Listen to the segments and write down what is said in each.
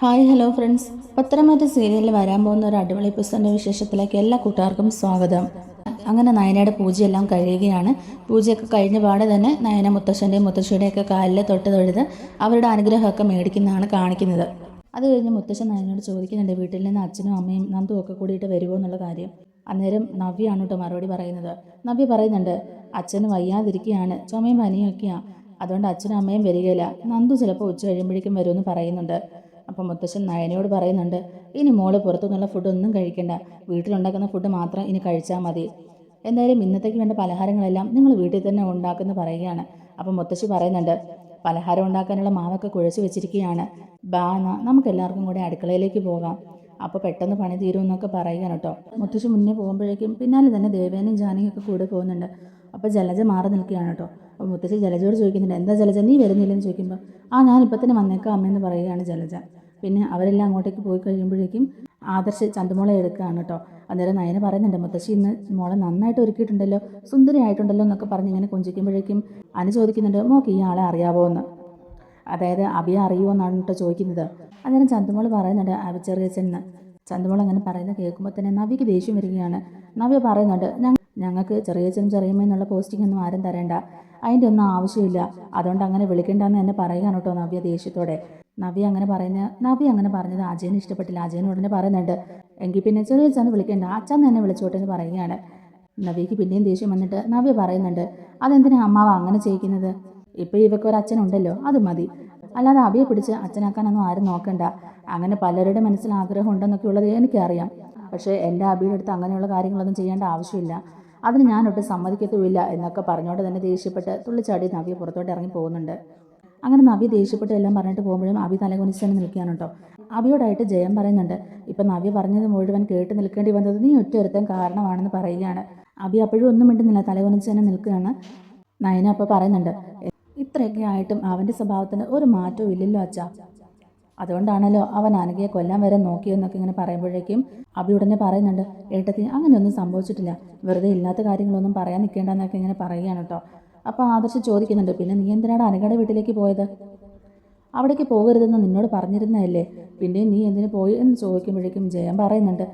Hi hello friends, പത്തരമാറ്റ സീരിയലിൽ വരാൻ പോകുന്ന ഒരു അടിപൊളി എപ്പിസോഡിൻ്റെ വിശേഷത്തിലേക്ക് എല്ലാ കൂട്ടുകാർക്കും സ്വാഗതം. അങ്ങനെ നയനയുടെ പൂജയെല്ലാം കഴിയുകയാണ്. പൂജയൊക്കെ കഴിഞ്ഞ പാടെ തന്നെ നയന മുത്തശ്ശൻ്റെയും മുത്തശ്ശിയുടെയൊക്കെ കാലിൽ തൊഴുത് അവരുടെ അനുഗ്രഹമൊക്കെ മേടിക്കുന്നതാണ് കാണിക്കുന്നത്. അത് കഴിഞ്ഞ് മുത്തശ്ശൻ നയനയോട് ചോദിക്കുന്നുണ്ട് വീട്ടിൽ നിന്ന് അച്ഛനും അമ്മയും നന്ദും ഒക്കെ കൂടിയിട്ട് വരുമോ എന്നുള്ള കാര്യം. അന്നേരം നവ്യാണ് കേട്ടോ മറുപടി പറയുന്നത്. നവ്യ പറയുന്നുണ്ട് അച്ഛന് വയ്യാതിരിക്കുകയാണ്, ചുമയും പനിയൊക്കെയാണ്, അതുകൊണ്ട് അച്ഛനും അമ്മയും വരികയില്ല, നന്ദു ചിലപ്പോൾ ഉച്ച കഴിയുമ്പോഴേക്കും വരുമെന്ന് പറയുന്നുണ്ട്. അപ്പം മുത്തശ്ശൻ നയനയോട് പറയുന്നുണ്ട് ഇനി മോള് പുറത്തുനിന്നുള്ള ഫുഡൊന്നും കഴിക്കണ്ട, വീട്ടിലുണ്ടാക്കുന്ന ഫുഡ് മാത്രം ഇനി കഴിച്ചാൽ മതി. എന്തായാലും ഇന്നത്തേക്ക് വേണ്ട പലഹാരങ്ങളെല്ലാം നിങ്ങൾ വീട്ടിൽ തന്നെ ഉണ്ടാക്കുമെന്ന് പറയുകയാണ്. അപ്പം മുത്തശ്ശി പറയുന്നുണ്ട് പലഹാരം ഉണ്ടാക്കാനുള്ള മാവൊക്കെ കുഴച്ച് വെച്ചിരിക്കുകയാണ്, നമുക്ക് എല്ലാവർക്കും കൂടെ അടുക്കളയിലേക്ക് പോകാം, അപ്പോൾ പെട്ടെന്ന് പണി തീരുമെന്നൊക്കെ പറയുകയാണ് കേട്ടോ. മുത്തശ്ശി മുന്നേ പോകുമ്പോഴേക്കും പിന്നാലെ തന്നെ ദേവേനും ജാനകിയൊക്കെ കൂടെ പോകുന്നുണ്ട്. അപ്പോൾ ജലജ മാറി നിൽക്കുകയാണ് കേട്ടോ. അപ്പോൾ മുത്തശ്ശി ജലജയോട് ചോദിക്കുന്നുണ്ട് എന്താ ജലജ നീ വരുന്നില്ലെന്ന് ചോദിക്കുമ്പോൾ ഞാനിപ്പോൾ തന്നെ വന്നേക്കാം അമ്മയെന്ന് പറയുകയാണ് ജലജ. പിന്നെ അവരെല്ലാം അങ്ങോട്ടേക്ക് പോയി കഴിയുമ്പോഴേക്കും ആദർശ് ചന്തുമോളെ എടുക്കുകയാണ് കേട്ടോ. അന്നേരം നയന പറയുന്നുണ്ട് മുത്തശ്ശി ഇന്ന് മോളെ നന്നായിട്ട് ഒരുക്കിയിട്ടുണ്ടല്ലോ, സുന്ദരിയായിട്ടുണ്ടല്ലോ എന്നൊക്കെ പറഞ്ഞ് ഇങ്ങനെ കൊഞ്ചിക്കുമ്പോഴേക്കും അനു ചോദിക്കുന്നുണ്ട് മോക്ക് ഈ ആളെ അറിയാവോ എന്ന്, അതായത് അഭിയെ അറിയുമോ എന്നാണ് കേട്ടോ ചോദിക്കുന്നത്. അന്നേരം ചന്തുമോൾ പറയുന്നുണ്ട് ചെറിയച്ഛന്ന്. ചന്തുമോൾ അങ്ങനെ പറയുന്നത് കേൾക്കുമ്പോൾ തന്നെ നവ്യക്ക് ദേഷ്യം വരികയാണ്. നവ്യ പറയുന്നുണ്ട് ഞങ്ങൾക്ക് ചെറിയച്ഛനും ചെറിയമ്മയെന്നുള്ള പോസ്റ്റിംഗ് ഒന്നും ആരും തരേണ്ട, അതിൻ്റെ ഒന്നും ആവശ്യമില്ല, അതുകൊണ്ട് അങ്ങനെ വിളിക്കേണ്ടെന്ന് തന്നെ പറയുകയാണ് കേട്ടോ നവ്യ ദേഷ്യത്തോടെ. നവ്യ അങ്ങനെ പറഞ്ഞത് അജയന് ഇഷ്ടപ്പെട്ടില്ല. അജയൻ ഉടനെ പറയുന്നുണ്ട് എങ്കിൽ പിന്നെ ചെറിയച്ഛന്ന് വിളിക്കേണ്ട, അച്ഛൻ തന്നെ വിളിച്ചോട്ടെ എന്ന് പറയുകയാണ്. നവ്യക്ക് പിന്നെയും ദേഷ്യം വന്നിട്ട് നവ്യ പറയുന്നുണ്ട് അതെന്തിനാ അമ്മാവ അങ്ങനെ ചെയ്യിക്കുന്നത്, ഇപ്പോൾ ഇവയ്ക്ക് ഒരു അച്ഛനുണ്ടല്ലോ അത് മതി, അല്ലാതെ അഭിയെ പിടിച്ച് അച്ഛനാക്കാനൊന്നും ആരും നോക്കണ്ട. അങ്ങനെ പലരുടെ മനസ്സിൽ ആഗ്രഹം ഉണ്ടെന്നൊക്കെ ഉള്ളത് എനിക്കറിയാം, പക്ഷേ എൻ്റെ അഭിയുടെ അടുത്ത് അങ്ങനെയുള്ള കാര്യങ്ങളൊന്നും ചെയ്യേണ്ട ആവശ്യമില്ല, അതിന് ഞാനൊട്ട് സമ്മതിക്കത്തുമില്ല എന്നൊക്കെ പറഞ്ഞുകൊണ്ട് തന്നെ ദേഷ്യപ്പെട്ട് തുള്ളിച്ചാടി നവ്യ പുറത്തോട്ട് ഇറങ്ങി പോകുന്നുണ്ട്. അങ്ങനെ നവ്യ ദേഷ്യപ്പെട്ട് എല്ലാം പറഞ്ഞിട്ട് പോകുമ്പോഴും അഭി തലകുനിച്ച് തന്നെ നിൽക്കുകയാണ് കേട്ടോ. അഭിയോടായിട്ട് ജയം പറയുന്നുണ്ട് ഇപ്പം നവ്യ പറഞ്ഞത് മുഴുവൻ കേട്ട് നിൽക്കേണ്ടി വന്നത് നീ ഒറ്റയൊരുത്തൻ കാരണമാണെന്ന് പറയുകയാണ്. അഭി അപ്പോഴും ഒന്നും മിണ്ടുന്നില്ല, തലകുനിച്ച് തന്നെ നിൽക്കുകയാണ്. നയന അപ്പോൾ പറയുന്നുണ്ട് ഇത്രയൊക്കെ ആയിട്ടും അവൻ്റെ സ്വഭാവത്തിന് ഒരു മാറ്റവും ഇല്ലല്ലോ അച്ഛാ, അതുകൊണ്ടാണല്ലോ അവൻ അനഘയെ കൊല്ലാൻ വരെ നോക്കിയെന്നൊക്കെ ഇങ്ങനെ പറയുമ്പോഴേക്കും അഭി ഉടനെ പറയുന്നുണ്ട് ഏട്ടത്തി അങ്ങനെയൊന്നും സംഭവിച്ചിട്ടില്ല, വെറുതെ ഇല്ലാത്ത കാര്യങ്ങളൊന്നും പറയാൻ നിൽക്കേണ്ടെന്നൊക്കെ ഇങ്ങനെ പറയുകയാണ് കേട്ടോ. അപ്പോൾ ആദർശ് ചോദിക്കുന്നുണ്ട് പിന്നെ നീ എന്തിനാണ് അനഘയുടെ വീട്ടിലേക്ക് പോയത്, അവിടേക്ക് പോകരുതെന്ന് നിന്നോട് പറഞ്ഞിരുന്നതല്ലേ, പിന്നെയും നീ എന്തിനു പോയി എന്ന് ചോദിക്കുമ്പോഴേക്കും ജയം പറയുന്നുണ്ട്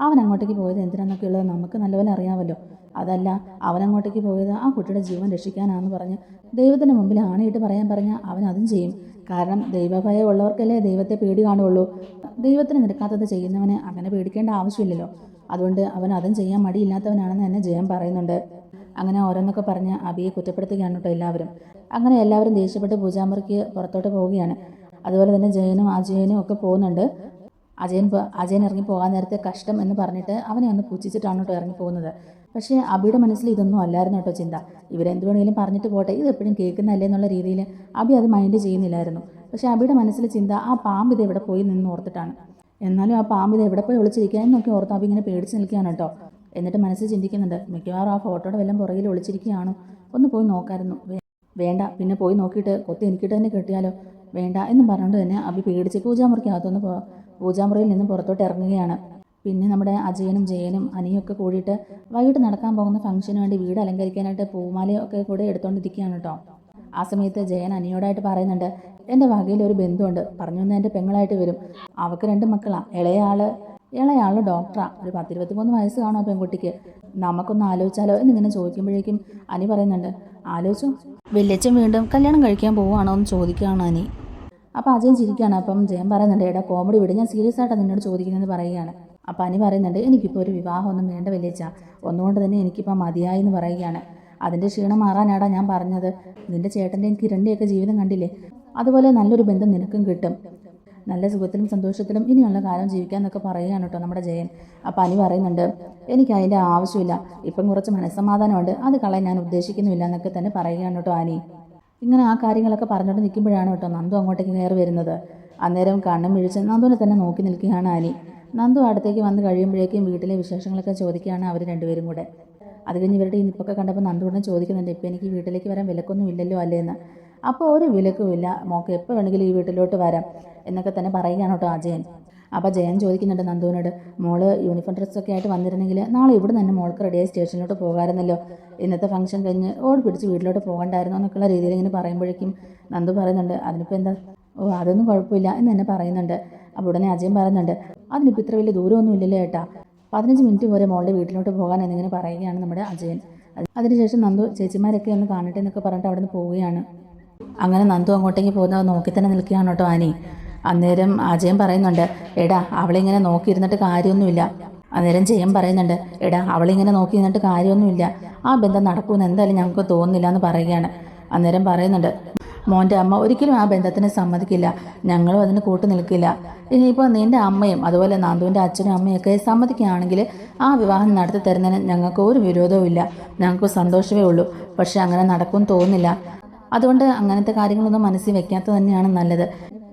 അവൻ അങ്ങോട്ടേക്ക് പോയത് എന്തിനാന്നൊക്കെ ഉള്ളത് നമുക്ക് നല്ലപോലെ അറിയാമല്ലോ, അതല്ല അവൻ അങ്ങോട്ടേക്ക് പോയത് ആ കുട്ടിയുടെ ജീവൻ രക്ഷിക്കാനാണെന്ന് പറഞ്ഞ് ദൈവത്തിന് മുമ്പിൽ ആണയിട്ട് പറയാൻ പറഞ്ഞാൽ അവൻ അതും ചെയ്യും, കാരണം ദൈവഭയം ഉള്ളവർക്കല്ലേ ദൈവത്തെ പേടി കാണുള്ളൂ, ദൈവത്തിന് നിരക്കാത്തത് ചെയ്യുന്നവന് അങ്ങനെ പേടിക്കേണ്ട ആവശ്യമില്ലല്ലോ, അതുകൊണ്ട് അവൻ അതും ചെയ്യാൻ മടിയില്ലാത്തവനാണെന്ന് തന്നെ ജയം പറയുന്നുണ്ട്. അങ്ങനെ ഓരോന്നൊക്കെ പറഞ്ഞ് അഭിയെ കുറ്റപ്പെടുത്തുകയാണ് കേട്ടോ എല്ലാവരും. അങ്ങനെ എല്ലാവരും ദേഷ്യപ്പെട്ട് പൂജാമുറിക്ക് പുറത്തോട്ട് പോവുകയാണ്. അതുപോലെ തന്നെ ജയനും അജയനും ഒക്കെ പോകുന്നുണ്ട്. അജയൻ ഇറങ്ങി പോകാൻ നേരത്തെ കഷ്ടം എന്ന് പറഞ്ഞിട്ട് അവനെ ഒന്ന് പുച്ഛിച്ചിട്ടാണ് കേട്ടോ ഇറങ്ങി പോകുന്നത്. പക്ഷേ അബിയുടെ മനസ്സിൽ ഇതൊന്നും അല്ലായിരുന്നു കേട്ടോ ചിന്ത, ഇവരെന്ത് വേണമെങ്കിലും പറഞ്ഞിട്ട് പോട്ടെ, ഇത് എപ്പോഴും കേൾക്കുന്നതല്ലേ എന്നുള്ള രീതിയിൽ അബി അത് മൈൻഡ് ചെയ്യുന്നില്ലായിരുന്നു. പക്ഷേ അബിയുടെ മനസ്സിൽ ചിന്ത ആ പാമ്പ് ഇത് എവിടെ പോയി നിന്ന് ഓർത്തിട്ടാണ്. എന്നാലും ആ പാമ്പ് ഇത് എവിടെ പോയി ഒളിച്ചിരിക്കുക എന്നൊക്കെ ഓർത്ത് അബി ഇങ്ങനെ പേടിച്ച് നിൽക്കുകയാണ് കേട്ടോ. എന്നിട്ട് മനസ്സിൽ ചിന്തിക്കുന്നുണ്ട് മിക്കവാറും ആ ഫോട്ടോയുടെ വല്ലതും പുറകിൽ ഒളിച്ചിരിക്കുകയാണോ, ഒന്ന് പോയി നോക്കായിരുന്നു, വേണ്ട പിന്നെ പോയി നോക്കിയിട്ട് കൊത്തി എനിക്കിട്ട് തന്നെ കിട്ടിയാലോ, വേണ്ട എന്നും പറഞ്ഞുകൊണ്ട് തന്നെ അബി പേടിച്ച് പൂജാമുറിയിൽ നിന്ന് പുറത്തോട്ട് ഇറങ്ങുകയാണ്. പിന്നെ നമ്മുടെ അജയനും ജയനും അനിയൊക്കെ കൂടിയിട്ട് വൈകിട്ട് നടക്കാൻ പോകുന്ന ഫംഗ്ഷന് വേണ്ടി വീട് അലങ്കരിക്കാനായിട്ട് പൂമാലയൊക്കെ കൂടെ എടുത്തുകൊണ്ടിരിക്കുകയാണ് കേട്ടോ. ആ സമയത്ത് ജയൻ അനിയോടായിട്ട് പറയുന്നുണ്ട് എൻ്റെ വകയിൽ ഒരു ബന്ധുവുണ്ട്, പറഞ്ഞു വന്ന് എൻ്റെ പെങ്ങളായിട്ട് വരും, അവൾക്ക് 2 മക്കളാണ്, ഇളയാൾ ഡോക്ടറാണ്, ഒരു 10-23 വയസ്സ് കാണും ആ പെൺകുട്ടിക്ക്, നമുക്കൊന്ന് ആലോചിച്ചാലോ എന്നിങ്ങനെ ചോദിക്കുമ്പോഴേക്കും അനി പറയുന്നുണ്ട് ആലോചിച്ചു, വല്യച്ഛൻ വീണ്ടും കല്യാണം കഴിക്കാൻ പോവുകയാണോ എന്ന് ചോദിക്കുകയാണ് അനി. അപ്പോൾ അജയൻ ചിരിക്കുകയാണ്. അപ്പം ജയൻ പറയുന്നുണ്ട് എടാ കോമഡി വിട്, ഞാൻ സീരിയസ് ആയിട്ടാണ് നിന്നോട് ചോദിക്കുന്നതെന്ന് പറയുകയാണ്. അപ്പോൾ അനി പറയുന്നുണ്ട് എനിക്കിപ്പോൾ ഒരു വിവാഹമൊന്നും വേണ്ട വല്യച്ഛ, ഒന്നുകൊണ്ട് തന്നെ എനിക്കിപ്പോൾ മതിയായി എന്ന് പറയുകയാണ്. അതിൻ്റെ ക്ഷീണം മാറാനാടാ ഞാൻ പറഞ്ഞത്, നിൻ്റെ ചേട്ടൻ്റെയും കിരണിൻ്റെയൊക്കെ ജീവിതം കണ്ടില്ലേ, അതുപോലെ നല്ലൊരു ബന്ധം നിനക്കും കിട്ടും, നല്ല സുഖത്തിലും സന്തോഷത്തിലും ഇനിയുള്ള കാലം ജീവിക്കാമെന്നൊക്കെ പറയുകയാണ് കേട്ടോ നമ്മുടെ ജയൻ. അപ്പോൾ അനി പറയുന്നുണ്ട് എനിക്ക് അതിൻ്റെ ആവശ്യമില്ല, ഇപ്പം കുറച്ച് മനസ്സമാധാനമുണ്ട്, അത് കളയാൻ ഞാൻ ഉദ്ദേശിക്കുന്നില്ല എന്നൊക്കെ തന്നെ പറയുകയാണ് കേട്ടോ അനി. ഇങ്ങനെ ആ കാര്യങ്ങളൊക്കെ പറഞ്ഞുകൊണ്ട് നിൽക്കുമ്പോഴാണ് കേട്ടോ നന്ദു അങ്ങോട്ടേക്ക് കയറി വരുന്നത്. അന്നേരം കണ്ണും മിഴിച്ച് നന്ദുവിനെ തന്നെ നോക്കി നിൽക്കുകയാണ് അനി. നന്ദു അടുത്തേക്ക് വന്ന് കഴിയുമ്പോഴേക്കും വീട്ടിലെ വിശേഷങ്ങളൊക്കെ ചോദിക്കുകയാണ് അവർ രണ്ടുപേരും കൂടെ. അത് കഴിഞ്ഞ് ഇവരുടെ ഈ നിപ്പൊക്കെ കണ്ടപ്പോൾ നന്ദുവിനെ ചോദിക്കുന്നുണ്ട് ഇപ്പോൾ എനിക്ക് വീട്ടിലേക്ക് വരാൻ വിലക്കൊന്നും ഇല്ലല്ലോ അല്ലേന്ന്. അപ്പോൾ ഒരു വിലക്കുമില്ല, മോക്ക് എപ്പോൾ വേണമെങ്കിലും ഈ വീട്ടിലോട്ട് വരാം എന്നൊക്കെ തന്നെ പറയുകയാണ് കേട്ടോ അജയൻ. അപ്പോൾ ജയൻ ചോദിക്കുന്നുണ്ട് നന്ദുവിനോട് മോള് യൂണിഫോം ഡ്രസ്സൊക്കെ ആയിട്ട് വന്നിരുന്നെങ്കിൽ നാളെ ഇവിടെ തന്നെ മോൾക്ക് റെഡിയായി സ്റ്റേഷനിലോട്ട് പോകാമായിരുന്നല്ലോ, ഇന്നത്തെ ഫംഗ്ഷൻ കഴിഞ്ഞ് ഓടി പിടിച്ച് വീട്ടിലോട്ട് പോകണ്ടായിരുന്നു എന്നൊക്കെയുള്ള രീതിയിൽ ഇങ്ങനെ പറയുമ്പോഴേക്കും നന്ദു പറയുന്നുണ്ട് അതിനിപ്പോൾ എന്താ, അതൊന്നും കുഴപ്പമില്ല എന്ന് തന്നെ പറയുന്നുണ്ട്. അപ്പോൾ ഉടനെ അജയൻ പറയുന്നുണ്ട്, അതിനിപ്പോൾ ഇത്ര വലിയ ദൂരമൊന്നും ഇല്ലല്ലോ ഏട്ടാ, 15 മിനിറ്റ് വരെ മോളുടെ വീട്ടിലോട്ട് പോകാൻ എന്നിങ്ങനെ പറയുകയാണ് നമ്മുടെ അജയൻ. അതിനുശേഷം നന്ദു ചേച്ചിമാരൊക്കെ ഒന്ന് കാണട്ടെ എന്നൊക്കെ പറഞ്ഞിട്ട് അവിടെ നിന്ന് പോവുകയാണ്. അങ്ങനെ നന്ദു അങ്ങോട്ടേക്ക് പോകുന്നത് നോക്കി തന്നെ നിൽക്കുകയാണ് കേട്ടോ ആനി. അന്നേരം അജയൻ പറയുന്നുണ്ട്, എടാ അവളിങ്ങനെ നോക്കിയിരുന്നിട്ട് കാര്യമൊന്നുമില്ല. അന്നേരം ജയൻ പറയുന്നുണ്ട്, എടാ അവളിങ്ങനെ നോക്കി നിന്നിട്ട് കാര്യമൊന്നുമില്ല, ആ ബന്ധം നടക്കുമെന്ന് എന്തായാലും ഞങ്ങൾക്ക് തോന്നുന്നില്ല എന്ന് പറയുകയാണ്. അന്നേരം പറയുന്നുണ്ട്, മോൻ്റെ അമ്മ ഒരിക്കലും ആ ബന്ധത്തിന് സമ്മതിക്കില്ല, ഞങ്ങളും അതിന് കൂട്ടു നിൽക്കില്ല. ഇനിയിപ്പോൾ നിൻ്റെ അമ്മയും അതുപോലെ നന്ദുവിൻ്റെ അച്ഛനും അമ്മയൊക്കെ സമ്മതിക്കുകയാണെങ്കിൽ ആ വിവാഹം നടത്തി തരുന്നതിന് ഞങ്ങൾക്ക് ഒരു വിരോധവും ഇല്ല, ഞങ്ങൾക്ക് സന്തോഷമേ ഉള്ളൂ. പക്ഷെ അങ്ങനെ നടക്കുമെന്ന് തോന്നുന്നില്ല. അതുകൊണ്ട് അങ്ങനത്തെ കാര്യങ്ങളൊന്നും മനസ്സിൽ വെക്കാത്തത് തന്നെയാണ് നല്ലത്.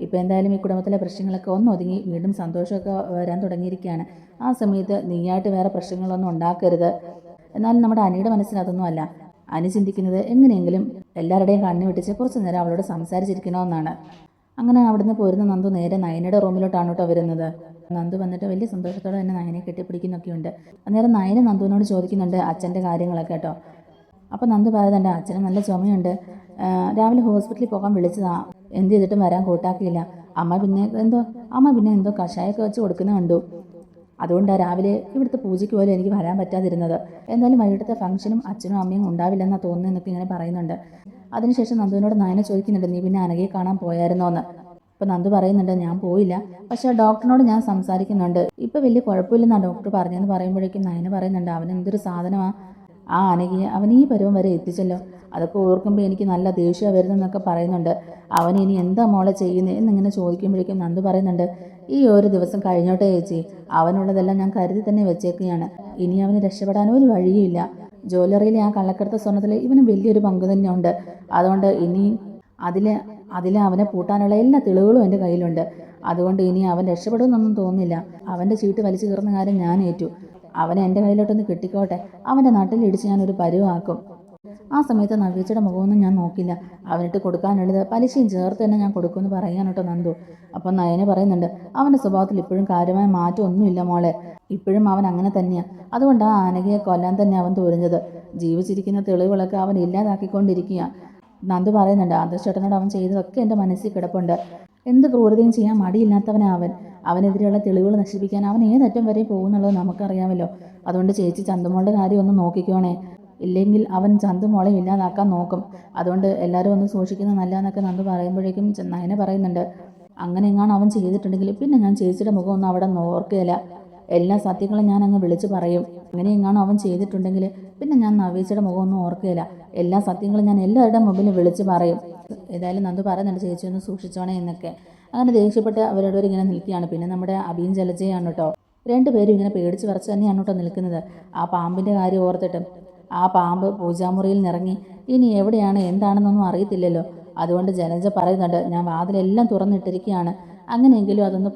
ഇപ്പോൾ എന്തായാലും ഈ കുടുംബത്തിലെ പ്രശ്നങ്ങളൊക്കെ ഒന്ന് ഒതുങ്ങി വീണ്ടും സന്തോഷമൊക്കെ വരാൻ തുടങ്ങിയിരിക്കുകയാണ്. ആ സമയത്ത് നീയായിട്ട് വേറെ പ്രശ്നങ്ങളൊന്നും ഉണ്ടാക്കരുത്. എന്നാലും നമ്മുടെ അനിയുടെ മനസ്സിൽ അതൊന്നും അല്ല. അനി ചിന്തിക്കുന്നത് എങ്ങനെയെങ്കിലും എല്ലാവരുടെയും കണ്ണു വെട്ടിച്ച് കുറച്ച് നേരം അവളോട് സംസാരിച്ചിരിക്കണമെന്നാണ്. അങ്ങനെ അവിടുന്ന് പോരുന്ന നന്ദു നേരെ നയനയുടെ റൂമിലോട്ടാണ് കേട്ടോ വരുന്നത്. നന്ദു വന്നിട്ട് വലിയ സന്തോഷത്തോടെ തന്നെ നയനെ കെട്ടിപ്പിടിക്കുന്നൊക്കെയുണ്ട്. അന്നേരം നയന നന്ദുവിനോട് ചോദിക്കുന്നുണ്ട് അച്ഛൻ്റെ കാര്യങ്ങളൊക്കെ കേട്ടോ. അപ്പോൾ നന്ദു പറയുന്നുണ്ട്, അച്ഛന് നല്ല ചുമയുണ്ട്, രാവിലെ ഹോസ്പിറ്റലിൽ പോകാൻ വിളിച്ചതാ, എന്ത് ചെയ്തിട്ടും വരാൻ കൂട്ടാക്കിയില്ല. അമ്മ പിന്നെ എന്തോ കഷായമൊക്കെ വെച്ച് കൊടുക്കുന്ന കണ്ടു. അതുകൊണ്ടാണ് രാവിലെ ഇവിടുത്തെ പൂജയ്ക്ക് പോലും എനിക്ക് വരാൻ പറ്റാതിരുന്നത്. എന്തായാലും വൈകിട്ടത്തെ ഫംഗ്ഷനും അച്ഛനും അമ്മയും ഉണ്ടാവില്ലെന്നാണ് തോന്നുന്നതെന്നൊക്കെ ഇങ്ങനെ പറയുന്നുണ്ട്. അതിനുശേഷം നന്ദുവിനോട് നയന ചോദിക്കുന്നുണ്ട്, നീ പിന്നെ അനഘയെ കാണാൻ പോയായിരുന്നോ എന്ന്. അപ്പോൾ നന്ദു പറയുന്നുണ്ട്, ഞാൻ പോയില്ല, പക്ഷേ ഡോക്ടറിനോട് ഞാൻ സംസാരിക്കുന്നുണ്ട്, ഇപ്പോൾ വലിയ കുഴപ്പമില്ലെന്നാണ് ഡോക്ടർ പറഞ്ഞതെന്ന് പറയുമ്പോഴേക്കും നയന പറയുന്നുണ്ട്, അവൻ എന്തൊരു സാധനമാണ്, ആ അനഘയെ അവൻ ഈ പരുവം വരെ എത്തിച്ചല്ലോ. അതൊക്കെ ഓർക്കുമ്പോൾ എനിക്ക് നല്ല ദേഷ്യം വരുന്നെന്നൊക്കെ പറയുന്നുണ്ട്. അവൻ ഇനി എന്താ മോളെ ചെയ്യുന്നത് എന്നിങ്ങനെ ചോദിക്കുമ്പോഴേക്കും നന്ദു പറയുന്നുണ്ട്, ഈ ഒരു ദിവസം കഴിഞ്ഞോട്ടെ ചേച്ചി, അവനുള്ളതെല്ലാം ഞാൻ കരുതി തന്നെ വെച്ചേക്കുകയാണ്. ഇനി അവന് രക്ഷപ്പെടാൻ ഒരു വഴിയുമില്ല. ജ്വല്ലറിയിലെ ആ കള്ളക്കടത്ത സ്വർണ്ണത്തിൽ ഇവന് വലിയൊരു പങ്ക് തന്നെയുണ്ട്. അതുകൊണ്ട് ഇനി അതിൽ അവനെ പൂട്ടാനുള്ള എല്ലാ തെളിവുകളും എൻ്റെ കയ്യിലുണ്ട്. അതുകൊണ്ട് ഇനി അവൻ രക്ഷപ്പെടുമെന്നൊന്നും തോന്നുന്നില്ല. അവൻ്റെ ചീട്ട് വലിച്ചു കീറുന്ന കാര്യം ഞാൻ ഏറ്റു. അവനെ എൻ്റെ കയ്യിലോട്ടൊന്ന് കിട്ടിക്കോട്ടെ, അവൻ്റെ നട്ടിലിടിച്ച് ഞാനൊരു പരുവാക്കും. ആ സമയത്ത് നവീച്ചയുടെ മുഖമൊന്നും ഞാൻ നോക്കില്ല, അവനിട്ട് കൊടുക്കാനുള്ളത് പലിശയും ചേർത്ത് തന്നെ ഞാൻ കൊടുക്കുമെന്ന് പറയാൻ കേട്ടോ നന്ദു. അപ്പം നയനെ പറയുന്നുണ്ട്, അവൻ്റെ സ്വഭാവത്തിൽ ഇപ്പോഴും കാര്യമായ മാറ്റമൊന്നുമില്ല മോളെ, ഇപ്പോഴും അവൻ അങ്ങനെ തന്നെയാണ്. അതുകൊണ്ട് ആ ആനകയെ കൊല്ലാൻ തന്നെ അവൻ തുനിഞ്ഞത്. ജീവിച്ചിരിക്കുന്ന തെളിവുകളൊക്കെ അവൻ ഇല്ലാതാക്കിക്കൊണ്ടിരിക്കുക. നന്ദു പറയുന്നുണ്ട്, ആദർശേട്ടനോട് അവൻ ചെയ്തതൊക്കെ എൻ്റെ മനസ്സിൽ കിടപ്പുണ്ട്. എന്ത് ക്രൂരതയും ചെയ്യാൻ മടിയില്ലാത്തവനാവൻ. അവനെതിരെയുള്ള തെളിവുകൾ നശിപ്പിക്കാൻ അവൻ ഏതറ്റം വരെ പോകുന്നുള്ളത് നമുക്കറിയാമല്ലോ. അതുകൊണ്ട് ചേച്ചി ചന്തുമോളുടെ കാര്യം ഒന്ന് നോക്കിക്കോണേ, ഇല്ലെങ്കിൽ അവൻ ചന്തുമോളെ ഇല്ലാതാക്കാൻ നോക്കും. അതുകൊണ്ട് എല്ലാവരും ഒന്ന് സൂക്ഷിക്കുന്നത് നല്ലതെന്നൊക്കെ നന്ദു പറയുമ്പോഴേക്കും നയന പറയുന്നുണ്ട്, അങ്ങനെ എങ്ങാനും അവൻ ചെയ്തിട്ടുണ്ടെങ്കിൽ പിന്നെ ഞാൻ ചേച്ചിയുടെ മുഖമൊന്നും അവിടെ നോർക്കുകയില്ല, എല്ലാ സത്യങ്ങളും ഞാൻ അങ്ങ് വിളിച്ചു പറയും. അങ്ങനെ എങ്ങാനും അവൻ ചെയ്തിട്ടുണ്ടെങ്കിൽ പിന്നെ ഞാൻ നവീച്ചയുടെ മുഖമൊന്നും ഓർക്കുകയില്ല, എല്ലാ സത്യങ്ങളും ഞാൻ എല്ലാവരുടെ മുമ്പിൽ വിളിച്ചു പറയും. ഏതായാലും നന്ദു പറയുന്നുണ്ട്, ചേച്ചി ഒന്ന് സൂക്ഷിച്ചോണേ എന്നൊക്കെ. അങ്ങനെ ദേഷ്യപ്പെട്ട് അവരോട് ഇങ്ങനെ നിൽക്കുകയാണ്. പിന്നെ നമ്മുടെ അബിയും ജലജയാണ് കേട്ടോ. രണ്ടുപേരും ഇങ്ങനെ പേടിച്ച് വിറച്ച് തന്നെയാണ് കേട്ടോ നിൽക്കുന്നത്. ആ പാമ്പിൻ്റെ കാര്യം ഓർത്തിട്ട്. ആ പാമ്പ് പൂജാമുറിയിൽ നിറങ്ങി ഇനി എവിടെയാണ് എന്താണെന്നൊന്നും അറിയത്തില്ലല്ലോ. അതുകൊണ്ട് ജലജ പറയുന്നുണ്ട്, ഞാൻ വാതിലെല്ലാം തുറന്നിട്ടിരിക്കുകയാണ്, അങ്ങനെയെങ്കിലും അതൊന്ന്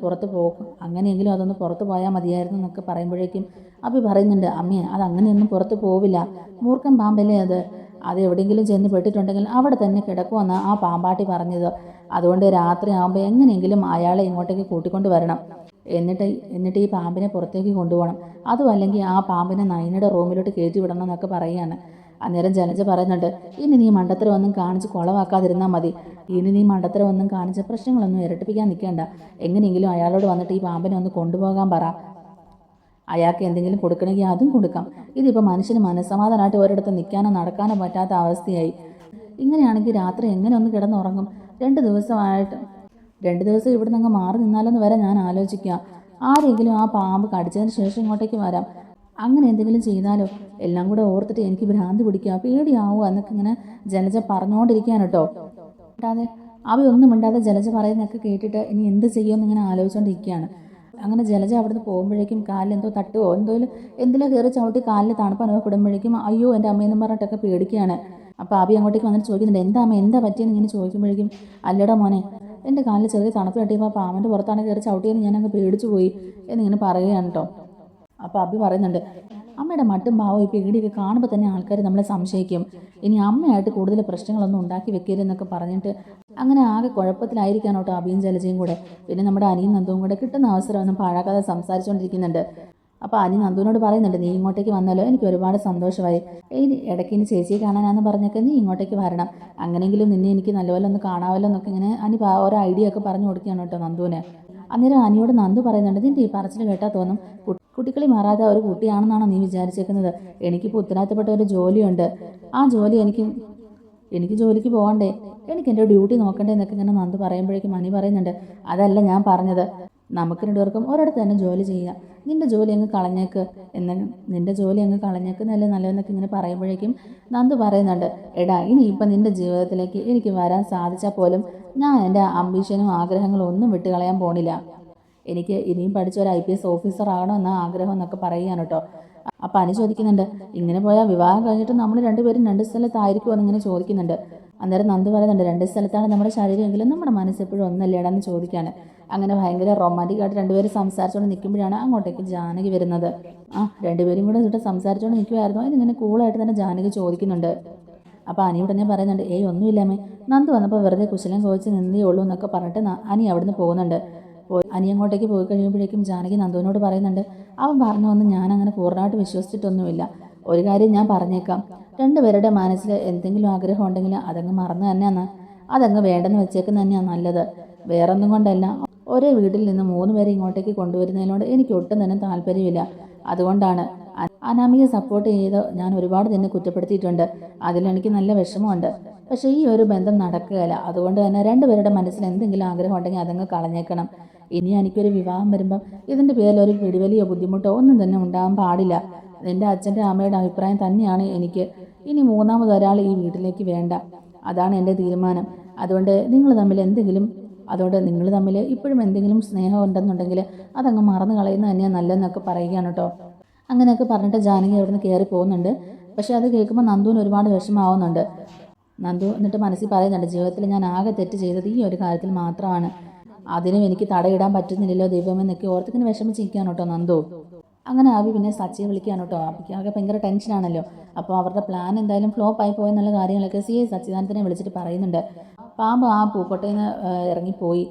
പുറത്ത് പോയാൽ മതിയായിരുന്നു എന്നൊക്കെ പറയുമ്പോഴേക്കും അബി പറയുന്നുണ്ട്, അമ്മേ അതങ്ങനെയൊന്നും പുറത്ത് പോവില്ല, മൂർഖൻ പാമ്പല്ലേ അത് എവിടെയെങ്കിലും ചെന്ന് പെട്ടിട്ടുണ്ടെങ്കിൽ അവിടെ തന്നെ കിടക്കുമെന്നാണ് ആ പാമ്പാട്ടി പറഞ്ഞത്. അതുകൊണ്ട് രാത്രി ആകുമ്പോൾ എങ്ങനെയെങ്കിലും അയാളെ ഇങ്ങോട്ടേക്ക് കൂട്ടിക്കൊണ്ട് വരണം, എന്നിട്ട് ഈ പാമ്പിനെ പുറത്തേക്ക് കൊണ്ടുപോകണം, അതും അല്ലെങ്കിൽ ആ പാമ്പിനെ നയനയുടെ റൂമിലോട്ട് കയറ്റി വിടണം എന്നൊക്കെ പറയുകയാണ്. അന്നേരം ജലജ പറയുന്നുണ്ട്, ഇനി നീ മണ്ടത്തരം ഒന്നും കാണിച്ച് കുളവാക്കാതിരുന്നാൽ മതി, ഇനി നീ മണ്ടത്തരം ഒന്നും കാണിച്ച് പ്രശ്നങ്ങളൊന്നും ഇരട്ടിപ്പിക്കാൻ നിൽക്കേണ്ട, എങ്ങനെയെങ്കിലും അയാളോട് വന്നിട്ട് ഈ പാമ്പിനെ ഒന്ന് കൊണ്ടുപോകാൻ പറ, അയാൾക്ക് എന്തെങ്കിലും കൊടുക്കണമെങ്കിൽ അതും കൊടുക്കാം. ഇതിപ്പോൾ മനുഷ്യന് മനസ്സമാധാനമായിട്ട് ഒരിടത്ത് നിൽക്കാനോ നടക്കാനോ പറ്റാത്ത അവസ്ഥയായി. ഇങ്ങനെയാണെങ്കിൽ രാത്രി എങ്ങനെ ഒന്ന് കിടന്നുറങ്ങും? 2 ദിവസം ഇവിടെ നിന്ന് അങ്ങ് മാറി നിന്നാലെന്ന് വരെ ഞാൻ ആലോചിക്കുക. ആരെങ്കിലും ആ പാമ്പ് കടിച്ചതിന് ശേഷം ഇങ്ങോട്ടേക്ക് വരാം, അങ്ങനെ എന്തെങ്കിലും ചെയ്താലോ? എല്ലാം കൂടെ ഓർത്തിട്ട് എനിക്ക് ഭ്രാന്തി പിടിക്കുക, പേടിയാവുക എന്നൊക്കെ ഇങ്ങനെ ജലജ പറഞ്ഞുകൊണ്ടിരിക്കുകയാണ് കേട്ടോ. അവയൊന്നും മിണ്ടാതെ ജലജ പറയുന്നതൊക്കെ കേട്ടിട്ട് ഇനി എന്ത് ചെയ്യുമെന്ന് ഇങ്ങനെ ആലോചിച്ചുകൊണ്ടിരിക്കുകയാണ്. അങ്ങനെ ജലജ അവിടുന്ന് പോകുമ്പോഴേക്കും കാലിൽ എന്തോ തട്ടുകയോ എന്തിലോ കയറി ചവിട്ടി കാലിൽ തണുപ്പനുഭവപ്പെടുമ്പോഴേക്കും അയ്യോ എൻ്റെ അമ്മയെന്നും പറഞ്ഞിട്ടൊക്കെ പേടിക്കുകയാണ്. അപ്പോൾ അബി അങ്ങോട്ടേക്ക് വന്നിട്ട് ചോദിക്കുന്നുണ്ട്, എന്താ അമ്മ എന്താ പറ്റിയെന്ന് ഇങ്ങനെ ചോദിക്കുമ്പോഴേക്കും, അല്ലടാ മോനെ, എൻ്റെ കാലിൽ ചെറിയ തണുപ്പ് തട്ടിയപ്പോൾ പാമ്പൻ്റെ പുറത്താണ് കയറി ചവിട്ടിയെന്ന് ഞാനങ്ങ് പേടിച്ചു പോയി എന്നിങ്ങനെ പറയുകയാണ് കേട്ടോ. അപ്പോൾ അബി പറയുന്നുണ്ട്, അമ്മയുടെ മട്ടും ഭാവം ഈ പേടിയൊക്കെ കാണുമ്പോൾ തന്നെ ആൾക്കാർ നമ്മളെ സംശയിക്കും, ഇനി അമ്മയായിട്ട് കൂടുതൽ പ്രശ്നങ്ങളൊന്നും ഉണ്ടാക്കി വെക്കരുതെന്നൊക്കെ പറഞ്ഞിട്ട് അങ്ങനെ ആകെ കുഴപ്പത്തിലായിരിക്കാണ് കേട്ടോ അബിയും ജലജയും കൂടെ. പിന്നെ നമ്മുടെ അനിയും നന്ദുവും കൂടെ കിട്ടുന്ന അവസരമൊന്നും പാഴാക്കാതെ സംസാരിച്ചുകൊണ്ടിരിക്കുന്നുണ്ട്. അപ്പോൾ അനി നന്ദുവിനോട് പറയുന്നുണ്ട്, നീ ഇങ്ങോട്ടേക്ക് വന്നാലോ എനിക്ക് ഒരുപാട് സന്തോഷമായി, ഇടയ്ക്ക് ഇനി ചേച്ചിയെ കാണാനാന്ന് പറഞ്ഞൊക്കെ നീ ഇങ്ങോട്ടേക്ക് വരണം, അങ്ങനെയെങ്കിലും നിന്നെ എനിക്ക് നല്ലപോലെ ഒന്ന് കാണാമല്ലോ എന്നൊക്കെ ഇങ്ങനെ അനി ഓരോ ഐഡിയ ഒക്കെ പറഞ്ഞു കൊടുക്കുകയാണ് കേട്ടോ നന്ദുവിന്. അന്നേരം അനിയോട് നന്ദു പറയുന്നുണ്ട്, നിൻ്റെ ഈ പറച്ചിൽ കേട്ടാൽ തോന്നും കുട്ടിക്കളി മാറാതെ ഒരു കുട്ടിയാണെന്നാണോ നീ വിചാരിച്ചേക്കുന്നത്? എനിക്കിപ്പോൾ ഉത്തരവാദിത്തപ്പെട്ട ഒരു ജോലിയുണ്ട്. ആ ജോലി എനിക്ക് ജോലിക്ക് പോകണ്ടേ, എനിക്ക് എൻ്റെ ഡ്യൂട്ടി നോക്കണ്ടേ എന്നൊക്കെ ഇങ്ങനെ നന്ദു പറയുമ്പോഴേക്കും അനി പറയുന്നുണ്ട്, അതല്ല ഞാൻ പറഞ്ഞത്, നമുക്ക് രണ്ടുപേർക്കും ഒരിടത്ത് തന്നെ ജോലി ചെയ്യാം. നിൻ്റെ ജോലി അങ്ങ് കളഞ്ഞേക്ക് നിൻ്റെ ജോലി അങ്ങ് കളഞ്ഞേക്ക് എന്നല്ലേ നല്ലതെന്നൊക്കെ ഇങ്ങനെ പറയുമ്പോഴേക്കും നന്ദു പറയുന്നുണ്ട്, എടാ ഇനിയിപ്പം നിൻ്റെ ജീവിതത്തിലേക്ക് എനിക്ക് വരാൻ സാധിച്ചാൽ പോലും ഞാൻ എൻ്റെ അംബീഷനും ആഗ്രഹങ്ങളും ഒന്നും വിട്ട് കളയാൻ പോണില്ല. എനിക്ക് ഇനിയും പഠിച്ച ഒരു IPS ഓഫീസർ ആകണമെന്ന ആഗ്രഹം എന്നൊക്കെ പറയുകയാണ് കേട്ടോ. അപ്പം അനി ചോദിക്കുന്നുണ്ട്, ഇങ്ങനെ പോയാൽ വിവാഹം കഴിഞ്ഞിട്ട് നമ്മൾ രണ്ടുപേരും രണ്ട് സ്ഥലത്തായിരിക്കുമോ എന്നിങ്ങനെ ചോദിക്കുന്നുണ്ട്. അന്നേരം നന്ദു പറയുന്നുണ്ട്, രണ്ട് സ്ഥലത്താണ് നമ്മുടെ ശരീരമെങ്കിലും നമ്മുടെ മനസ്സ് എപ്പോഴും ഒന്നല്ലേടാന്ന് ചോദിക്കാണ്. അങ്ങനെ ഭയങ്കര റൊമാൻറ്റിക്കായിട്ട് രണ്ടുപേരും സംസാരിച്ചുകൊണ്ട് നിൽക്കുമ്പോഴാണ് അങ്ങോട്ടേക്ക് ജാനകി വരുന്നത്. രണ്ടുപേരും കൂടെ ഇട്ട് സംസാരിച്ചുകൊണ്ട് നിൽക്കുമായിരുന്നു. ഇതിങ്ങനെ കൂളായിട്ട് തന്നെ ജാനകി ചോദിക്കുന്നുണ്ട്. അപ്പോൾ അനി ഉടനെ പറയുന്നുണ്ട്, ഒന്നുമില്ലാമേ, നന്ദു വന്നപ്പോൾ വെറുതെ കുശലം ചോദിച്ച് നിന്നേ ഉള്ളൂ എന്നൊക്കെ പറഞ്ഞിട്ട് അനി അവിടുന്ന് പോകുന്നുണ്ട്. അനി അങ്ങോട്ടേക്ക് പോയി കഴിയുമ്പോഴേക്കും ജാനകി നന്ദുവിനോട് പറയുന്നുണ്ട്, അവൻ പറഞ്ഞൊന്നും ഞാനങ്ങനെ പൂർണ്ണമായിട്ട് വിശ്വസിച്ചിട്ടൊന്നുമില്ല. ഒരു കാര്യം ഞാൻ പറഞ്ഞേക്കാം, രണ്ടുപേരുടെ മനസ്സിൽ എന്തെങ്കിലും ആഗ്രഹം ഉണ്ടെങ്കിൽ അതങ്ങ് മറന്നു തന്നെയാണ്, അതങ്ങ് വേണ്ടെന്ന് വെച്ചേക്കുന്ന തന്നെയാണ് നല്ലത്. വേറൊന്നും കൊണ്ടല്ല, ഒരേ വീട്ടിൽ നിന്ന് 3 പേരെ ഇങ്ങോട്ടേക്ക് കൊണ്ടുവരുന്നതിനോട് എനിക്ക് ഒട്ടും തന്നെ താല്പര്യമില്ല. അതുകൊണ്ടാണ് അനാമികയെ സപ്പോർട്ട് ചെയ്ത് ഞാൻ ഒരുപാട് തന്നെ കുറ്റപ്പെടുത്തിയിട്ടുണ്ട്. അതിലെനിക്ക് നല്ല വിഷമമുണ്ട്. പക്ഷേ ഈ ഒരു ബന്ധം നടക്കുകയില്ല. അതുകൊണ്ട് തന്നെ രണ്ടുപേരുടെ മനസ്സിൽ എന്തെങ്കിലും ആഗ്രഹം ഉണ്ടെങ്കിൽ അതങ്ങ് കളഞ്ഞേക്കണം. ഇനി എനിക്കൊരു വിവാഹം വരുമ്പം ഇതിൻ്റെ പേരിൽ ഒരു പിടിവലിയോ ബുദ്ധിമുട്ടോ ഒന്നും തന്നെ ഉണ്ടാകാൻ പാടില്ല. നിൻ്റെ അച്ഛൻ്റെ അമ്മയുടെ അഭിപ്രായം തന്നെയാണ് എനിക്ക്. ഇനി മൂന്നാമതൊരാൾ ഈ വീട്ടിലേക്ക് വേണ്ട. അതാണ് എൻ്റെ തീരുമാനം. അതുകൊണ്ട് നിങ്ങൾ തമ്മിൽ ഇപ്പോഴും എന്തെങ്കിലും സ്നേഹം ഉണ്ടെന്നുണ്ടെങ്കിൽ അതങ്ങ് മറന്നു കളയുന്നത് തന്നെയാണ് നല്ലതെന്നൊക്കെ പറയുകയാണ് കേട്ടോ. അങ്ങനെയൊക്കെ പറഞ്ഞിട്ട് ജാനകി അവിടുന്ന് കയറി പോകുന്നുണ്ട്. പക്ഷേ അത് കേൾക്കുമ്പോൾ നന്ദുവിന് ഒരുപാട് വിഷമാവുന്നുണ്ട്. നന്ദു എന്നിട്ട് മനസ്സിൽ പറയുന്നുണ്ട്, ജീവിതത്തിൽ ഞാൻ ആകെ തെറ്റ് ചെയ്തത് ഈ ഒരു കാര്യത്തിൽ മാത്രമാണ്. അതിനും എനിക്ക് തടയിടാൻ പറ്റുന്നില്ലല്ലോ ദൈവമെന്നൊക്കെ ഓർത്തിങ്ങനെ വിഷമിച്ചിരിക്കുകയാണ് കേട്ടോ നന്ദു. അങ്ങനെ ആവി പിന്നെ സച്ചിയെ വിളിക്കുകയാണ് കേട്ടോ. ആവിക്ക് ആകെ ഭയങ്കര ടെൻഷനാണല്ലോ. അപ്പോൾ അവരുടെ പ്ലാൻ എന്തായാലും ഫ്ലോപ്പ് ആയി പോയെന്നുള്ള കാര്യങ്ങളൊക്കെ CI സച്ചിദാനന്ദനെ വിളിച്ചിട്ട് പറയുന്നുണ്ട്. പാമ്പ് ആ പൂക്കോട്ടയിൽ നിന്ന് ഇറങ്ങിപ്പോയി.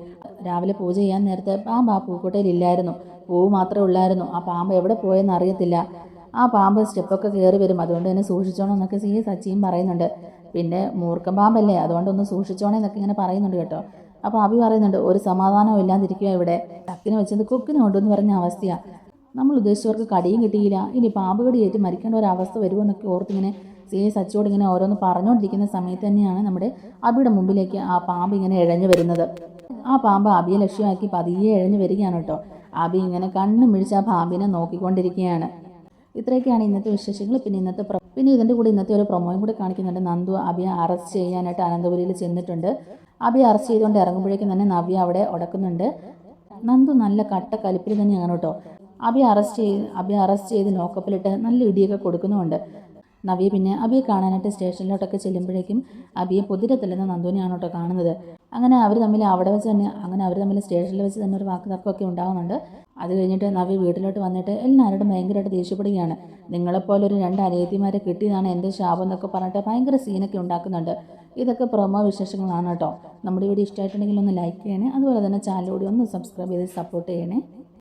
രാവിലെ പൂജ ചെയ്യാൻ നേരത്തെ പാമ്പ് ആ പൂക്കോട്ടയിലില്ലായിരുന്നു. പൂവ് മാത്രമേ ഉള്ളായിരുന്നു. ആ പാമ്പ് എവിടെ പോയെന്ന് അറിയത്തില്ല. ആ പാമ്പ് സ്റ്റെപ്പൊക്കെ കയറി വരും, അതുകൊണ്ട് തന്നെ സൂക്ഷിച്ചോണം എന്നൊക്കെ CI സച്ചിയും പറയുന്നുണ്ട്. പിന്നെ മൂർഖം പാമ്പല്ലേ, അതുകൊണ്ടൊന്ന് സൂക്ഷിച്ചോണേ എന്നൊക്കെ ഇങ്ങനെ പറയുന്നുണ്ട് കേട്ടോ. അപ്പോൾ അഭി പറയുന്നുണ്ട്, ഒരു സമാധാനവും ഇല്ലാതിരിക്കുക ഇവിടെ, ടക്കിന് വെച്ചത് കൊക്കിന് കൊണ്ടുവന്ന് പറഞ്ഞ അവസ്ഥയാണ്. നമ്മൾ ഉദ്ദേശിച്ചവർക്ക് കടിയും കിട്ടിയില്ല, ഇനി പാമ്പ് കടിയേറ്റ് മരിക്കേണ്ട ഒരു അവസ്ഥ വരുമെന്നൊക്കെ ഓർത്തിങ്ങനെ CI സച്ചിയോട് ഇങ്ങനെ ഓരോന്ന് പറഞ്ഞുകൊണ്ടിരിക്കുന്ന സമയത്ത് തന്നെയാണ് നമ്മുടെ അബിയുടെ മുമ്പിലേക്ക് ആ പാമ്പ് ഇങ്ങനെ ഇഴഞ്ഞു വരുന്നത്. ആ പാമ്പ് അബിയെ ലക്ഷ്യമാക്കി പതിയെ ഇഴഞ്ഞു വരികയാണ് കേട്ടോ. അബി ഇങ്ങനെ കണ്ണും മിഴിച്ച് ആ പാമ്പിനെ നോക്കിക്കൊണ്ടിരിക്കുകയാണ്. ഇത്രയൊക്കെയാണ് ഇന്നത്തെ വിശേഷങ്ങൾ. പിന്നെ ഇതിൻ്റെ കൂടെ ഇന്നത്തെ ഒരു പ്രൊമോയും കൂടി കാണിക്കുന്നുണ്ട്. നന്ദു അബിയെ അറസ്റ്റ് ചെയ്യാനായിട്ട് അനന്തപുരിയിൽ ചെന്നിട്ടുണ്ട്. അബിയെ അറസ്റ്റ് ചെയ്തുകൊണ്ട് ഇറങ്ങുമ്പോഴേക്കും തന്നെ നവ്യ അവിടെ ഉടക്കുന്നുണ്ട്. നന്ദു നല്ല കട്ട കലിപ്പിൽ തന്നെയാണ് കേട്ടോ. അബിയെ അറസ്റ്റ് ചെയ്ത് ലോക്കപ്പിലിട്ട് നല്ല ഇടിയൊക്കെ കൊടുക്കുന്നുമുണ്ട്. നവ്യ പിന്നെ അബിയെ കാണാനായിട്ട് സ്റ്റേഷനിലോട്ടൊക്കെ ചെല്ലുമ്പോഴേക്കും അബിയെ പൊതിരത്തില്ലെന്ന നന്ദുവിനെയാണ് കേട്ടോ കാണുന്നത്. അങ്ങനെ അവർ തമ്മിൽ സ്റ്റേഷനിൽ വെച്ച് തന്നെ ഒരു വാക്ക് തർക്കമൊക്കെ ഉണ്ടാകുന്നുണ്ട്. അത് കഴിഞ്ഞിട്ട് നവ്യ വീട്ടിലോട്ട് വന്നിട്ട് എല്ലാവരോടും ഭയങ്കരമായിട്ട് ദേഷ്യപ്പെടുകയാണ്. നിങ്ങളെപ്പോലൊരു 2 അനിയത്തിമാരെ കിട്ടിയതാണ് എൻ്റെ ശാപം എന്നൊക്കെ പറഞ്ഞിട്ട് ഭയങ്കര സീനൊക്കെ ഉണ്ടാക്കുന്നുണ്ട്. ഇതൊക്കെ പ്രൊമോ വിശേഷങ്ങളാണ് കേട്ടോ. നമ്മുടെ വീഡിയോ ഇഷ്ടമായിട്ടുണ്ടെങ്കിൽ ഒന്ന് ലൈക്ക് ചെയ്യണേ. അതുപോലെ തന്നെ ചാനൽ കൂടി ഒന്ന് സബ്സ്ക്രൈബ് ചെയ്ത് സപ്പോർട്ട് ചെയ്യണേ.